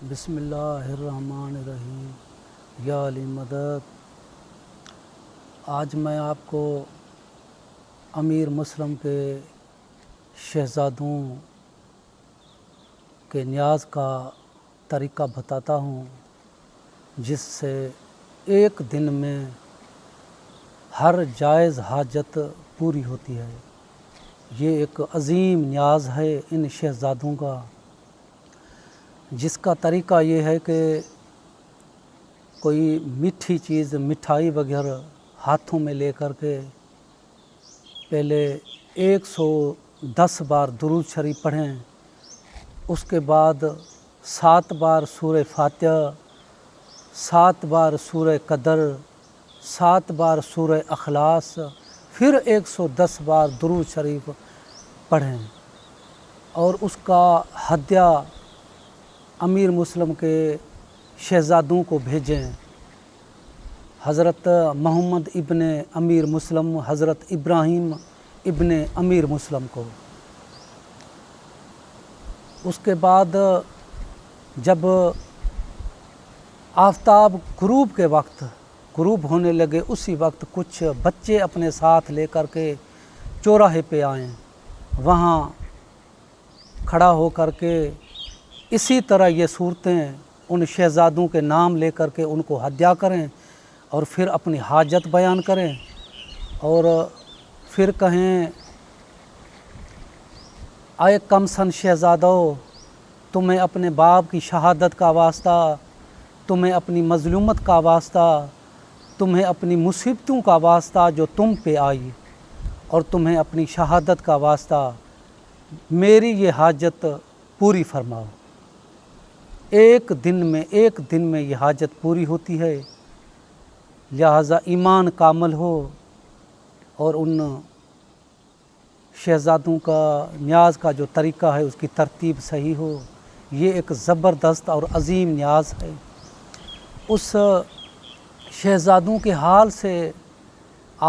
بسم اللہ الرحمن الرحیم یا علی مدد۔ آج میں آپ کو امیر مسلم کے شہزادوں کے نیاز کا طریقہ بتاتا ہوں، جس سے ایک دن میں ہر جائز حاجت پوری ہوتی ہے۔ یہ ایک عظیم نیاز ہے ان شہزادوں کا، جس کا طریقہ یہ ہے کہ کوئی میٹھی چیز، مٹھائی وغیرہ ہاتھوں میں لے کر کے پہلے 110 بار درود شریف پڑھیں، اس کے بعد 7 بار سورہ فاتحہ، 7 بار سورہ قدر، 7 بار سورہ اخلاص، پھر 110 بار درود شریف پڑھیں اور اس کا ہدیہ امیر مسلم کے شہزادوں کو بھیجیں۔ حضرت محمد ابن امیر مسلم، حضرت ابراہیم ابن امیر مسلم کو۔ اس کے بعد جب آفتاب غروب کے وقت غروب ہونے لگے، اسی وقت کچھ بچے اپنے ساتھ لے کر کے چوراہے پہ آئیں، وہاں کھڑا ہو کر کے اسی طرح یہ صورتیں ان شہزادوں کے نام لے کر کے ان کو ہدیہ کریں اور پھر اپنی حاجت بیان کریں اور پھر کہیں، اے کم سن شہزادو، تمہیں اپنے باپ کی شہادت کا واسطہ، تمہیں اپنی مظلومت کا واسطہ، تمہیں اپنی مصیبتوں کا واسطہ جو تم پہ آئی، اور تمہیں اپنی شہادت کا واسطہ میری یہ حاجت پوری فرماؤ۔ ایک دن میں یہ حاجت پوری ہوتی ہے، لہذا ایمان کامل ہو اور ان شہزادوں کا نیاز کا جو طریقہ ہے اس کی ترتیب صحیح ہو۔ یہ ایک زبردست اور عظیم نیاز ہے۔ اس شہزادوں کے حال سے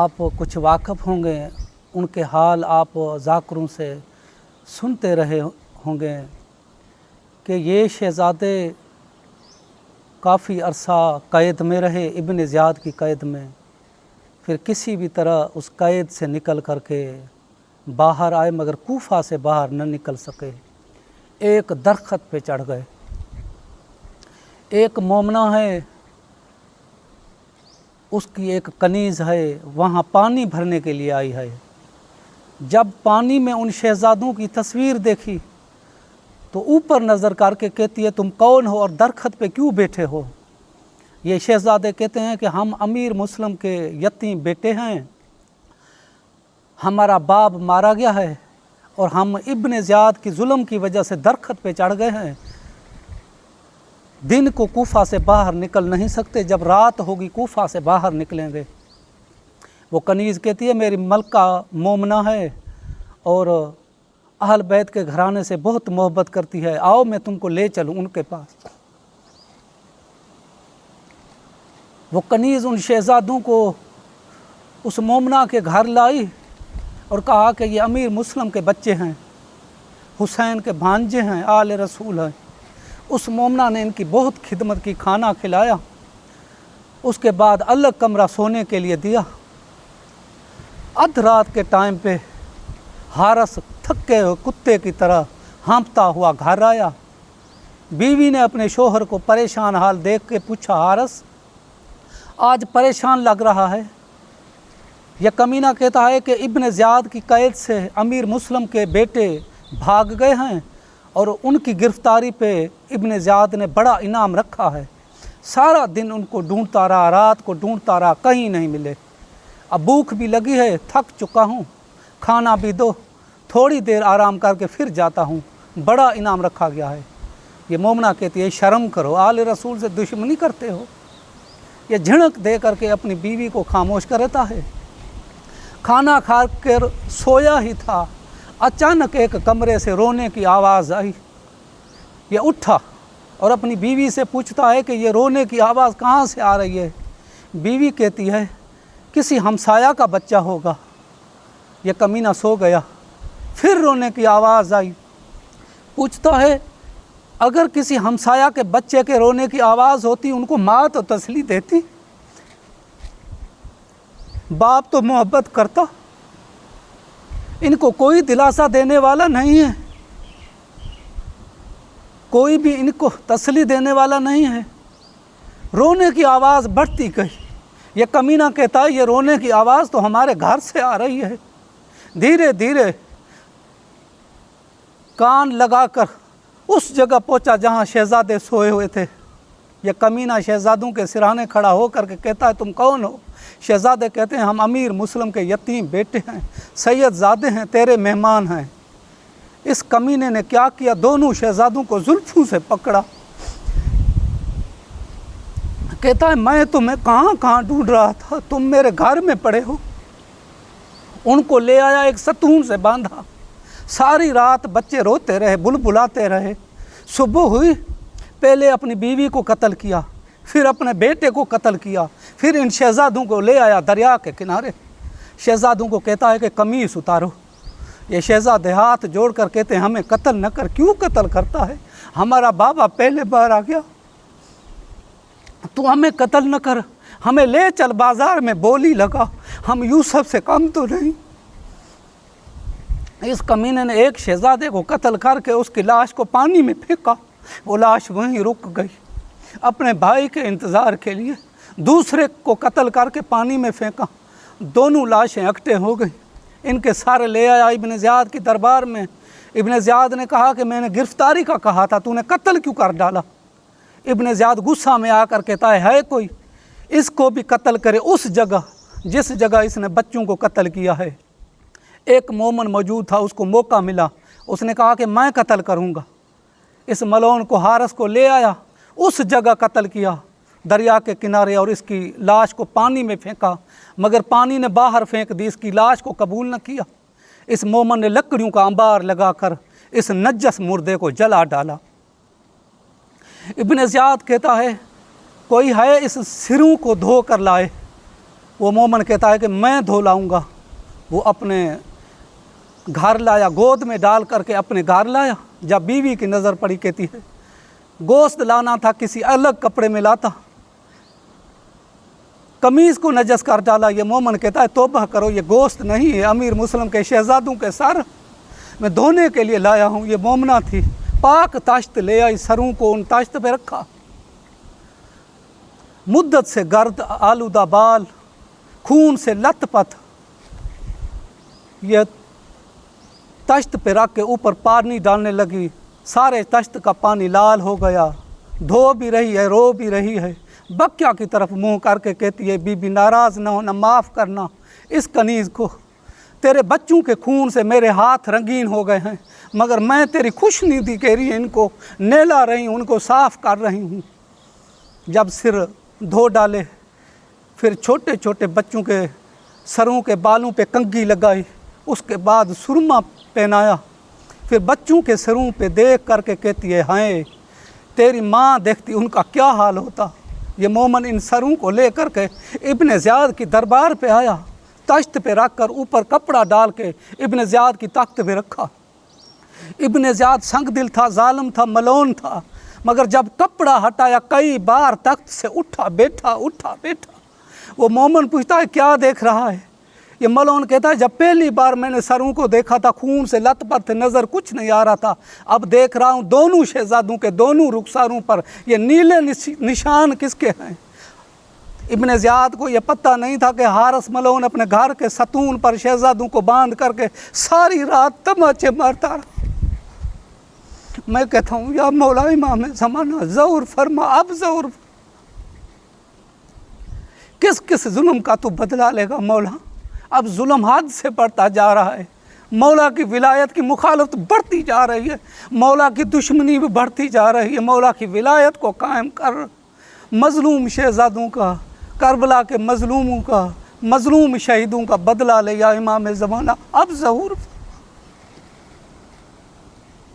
آپ کچھ واقف ہوں گے، ان کے حال آپ ذاکروں سے سنتے رہے ہوں گے کہ یہ شہزادے کافی عرصہ قید میں رہے، ابن زیاد کی قید میں، پھر کسی بھی طرح اس قید سے نکل کر کے باہر آئے، مگر کوفہ سے باہر نہ نکل سکے۔ ایک درخت پہ چڑھ گئے۔ ایک مومنہ ہے، اس کی ایک کنیز ہے، وہاں پانی بھرنے کے لیے آئی ہے۔ جب پانی میں ان شہزادوں کی تصویر دیکھی تو اوپر نظر کر کے کہتی ہے، تم کون ہو اور درخت پہ کیوں بیٹھے ہو؟ یہ شہزادے کہتے ہیں کہ ہم امیر مسلم کے یتیم بیٹے ہیں، ہمارا باپ مارا گیا ہے اور ہم ابن زیاد کی ظلم کی وجہ سے درخت پہ چڑھ گئے ہیں، دن کو کوفہ سے باہر نکل نہیں سکتے، جب رات ہوگی کوفہ سے باہر نکلیں گے۔ وہ کنیز کہتی ہے، میری ملکہ مومنہ ہے اور اہل بیت کے گھرانے سے بہت محبت کرتی ہے، آؤ میں تم کو لے چلوں ان کے پاس۔ وہ کنیز ان شہزادوں کو اس مومنہ کے گھر لائی اور کہا کہ یہ امیر مسلم کے بچے ہیں، حسین کے بھانجے ہیں، آل رسول ہیں۔ اس مومنہ نے ان کی بہت خدمت کی، کھانا کھلایا، اس کے بعد الگ کمرہ سونے کے لیے دیا۔ ادھ رات کے ٹائم پہ حارث تھکے ہوئے کتے کی طرح ہانپتا ہوا گھر آیا۔ بیوی نے اپنے شوہر کو پریشان حال دیکھ کے پوچھا، حارث آج پریشان لگ رہا ہے؟ یہ کمینہ کہتا ہے کہ ابن زیاد کی قید سے امیر مسلم کے بیٹے بھاگ گئے ہیں اور ان کی گرفتاری پہ ابن زیاد نے بڑا انعام رکھا ہے۔ سارا دن ان کو ڈھونڈتا رہا، رات کو ڈھونڈتا رہا، کہیں نہیں ملے۔ اب بھوک بھی لگی ہے، تھک چکا ہوں، کھانا بھی دو، تھوڑی دیر آرام کر کے پھر جاتا ہوں، بڑا انعام رکھا گیا ہے۔ یہ مومنہ کہتی ہے، شرم کرو، آل رسول سے دشمنی کرتے ہو؟ یہ جھڑک دے کر کے اپنی بیوی کو خاموش کرتا ہے۔ کھانا کھا کر سویا ہی تھا، اچانک ایک کمرے سے رونے کی آواز آئی۔ یہ اٹھا اور اپنی بیوی سے پوچھتا ہے کہ یہ رونے کی آواز کہاں سے آ رہی ہے؟ بیوی کہتی ہے، کسی ہمسایہ کا بچہ ہوگا۔ یہ کمینہ سو گیا۔ پھر رونے کی آواز آئی، پوچھتا ہے اگر کسی ہمسایہ کے بچے کے رونے کی آواز ہوتی ان کو ماں تو تسلی دیتی، باپ تو محبت کرتا، ان کو کوئی دلاسا دینے والا نہیں ہے، کوئی بھی ان کو تسلی دینے والا نہیں ہے۔ رونے کی آواز بڑھتی گئی۔ یہ کمینہ کہتا ہے یہ رونے کی آواز تو ہمارے گھر سے آ رہی ہے۔ دھیرے دھیرے کان لگا کر اس جگہ پہنچا جہاں شہزادے سوئے ہوئے تھے۔ یہ کمینہ شہزادوں کے سرہانے کھڑا ہو کر کے کہتا ہے تم کون ہو؟ شہزادے کہتے ہیں ہم امیر مسلم کے یتیم بیٹے ہیں، سید زادے ہیں، تیرے مہمان ہیں۔ اس کمینے نے کیا کیا؟ دونوں شہزادوں کو زلفوں سے پکڑا، کہتا ہے میں تمہیں کہاں کہاں ڈھونڈ رہا تھا، تم میرے گھر میں پڑے ہو۔ ان کو لے آیا، ایک ستون سے باندھا، ساری رات بچے روتے رہے، بلبلاتے رہے۔ صبح ہوئی، پہلے اپنی بیوی کو قتل کیا، پھر اپنے بیٹے کو قتل کیا، پھر ان شہزادوں کو لے آیا دریا کے کنارے۔ شہزادوں کو کہتا ہے کہ قمیص اتارو۔ یہ شہزادے ہاتھ جوڑ کر کہتے ہیں ہمیں قتل نہ کر۔ کیوں قتل کرتا ہے؟ ہمارا بابا پہلے بار آ گیا، تو ہمیں قتل نہ کر، ہمیں لے چل بازار میں بولی لگا، ہم یوسف سے کم تو نہیں۔ اس کمینے نے ایک شہزادے کو قتل کر کے اس کی لاش کو پانی میں پھینکا، وہ لاش وہیں رک گئی اپنے بھائی کے انتظار کے لیے۔ دوسرے کو قتل کر کے پانی میں پھینکا، دونوں لاشیں اکٹھے ہو گئی۔ ان کے سارے لے آیا ابن زیاد کی دربار میں۔ ابن زیاد نے کہا کہ میں نے گرفتاری کا کہا تھا، تو نے قتل کیوں کر ڈالا؟ ابن زیاد غصہ میں آ کر کہتا ہے کوئی اس کو بھی قتل کرے اس جگہ جس جگہ اس نے بچوں کو قتل کیا ہے۔ ایک مومن موجود تھا، اس کو موقع ملا، اس نے کہا کہ میں قتل کروں گا۔ اس ملعون کو حارث کو لے آیا، اس جگہ قتل کیا دریا کے کنارے، اور اس کی لاش کو پانی میں پھینکا، مگر پانی نے باہر پھینک دی، اس کی لاش کو قبول نہ کیا۔ اس مومن نے لکڑیوں کا انبار لگا کر اس نجس مردے کو جلا ڈالا۔ ابن زیاد کہتا ہے کوئی ہے اس سروں کو دھو کر لائے۔ وہ مومن کہتا ہے کہ میں دھو لاؤں گا۔ وہ اپنے گھر لایا، گود میں ڈال کر کے اپنے گھر لایا۔ جب بیوی کی نظر پڑی کہتی ہے گوشت لانا تھا کسی الگ کپڑے میں لاتا، قمیض کو نجس کر ڈالا۔ یہ مومن کہتا ہے توبہ کرو، یہ گوشت نہیں ہے، امیر مسلم کے شہزادوں کے سر میں دھونے کے لیے لایا ہوں۔ یہ مومنہ تھی، پاک تاشت لے آئی، سروں کو ان تاشت پہ رکھا۔ مدت سے گرد آلودہ بال، خون سے لت پت، یہ تشت پہ رکھ کے اوپر پانی ڈالنے لگی۔ سارے تشت کا پانی لال ہو گیا، دھو بھی رہی ہے، رو بھی رہی ہے۔ بکیا کی طرف منہ کر کے کہتی ہے بی بی ناراض نہ ہونا، معاف کرنا اس کنیز کو، تیرے بچوں کے خون سے میرے ہاتھ رنگین ہو گئے ہیں، مگر میں تیری خوش نیدی کہہ رہی ہے، ان کو نہلا رہی ہوں، ان کو صاف کر رہی ہوں۔ جب سر دھو ڈالے، پھر چھوٹے چھوٹے بچوں کے سروں کے بالوں پہ کنگھی لگائی، اس کے بعد سرما پہنایا، پھر بچوں کے سروں پہ دیکھ کر کے کہتی ہے ہائے تیری ماں دیکھتی ان کا کیا حال ہوتا۔ یہ مومن ان سروں کو لے کر کے ابن زیاد کی دربار پہ آیا، تشت پہ رکھ کر اوپر کپڑا ڈال کے ابن زیاد کی تخت پہ رکھا۔ ابن زیاد سنگ دل تھا، ظالم تھا، ملعون تھا، مگر جب کپڑا ہٹایا کئی بار تخت سے اٹھا بیٹھا۔ وہ مومن پوچھتا ہے کیا دیکھ رہا ہے؟ یہ ملعون کہتا ہے جب پہلی بار میں نے سروں کو دیکھا تھا خون سے لت پت تھے، نظر کچھ نہیں آ رہا تھا، اب دیکھ رہا ہوں دونوں شہزادوں کے دونوں رخساروں پر یہ نیلے نشان کس کے ہیں؟ ابن زیاد کو یہ پتہ نہیں تھا کہ حارث ملعون اپنے گھر کے ستون پر شہزادوں کو باندھ کر کے ساری رات تماچے مارتا رہا۔ میں کہتا ہوں یا مولا امام زمانہ ظہور فرما، اب ظہور کس کس ظلم کا تو بدلہ لے گا مولا؟ اب ظلم حد سے بڑھتا جا رہا ہے، مولا کی ولایت کی مخالفت بڑھتی جا رہی ہے، مولا کی دشمنی بھی بڑھتی جا رہی ہے۔ مولا کی ولایت کو قائم کر، مظلوم شہزادوں کا، کربلا کے مظلوموں کا، مظلوم شہیدوں کا بدلہ لے یا امام زمانہ، اب ظہور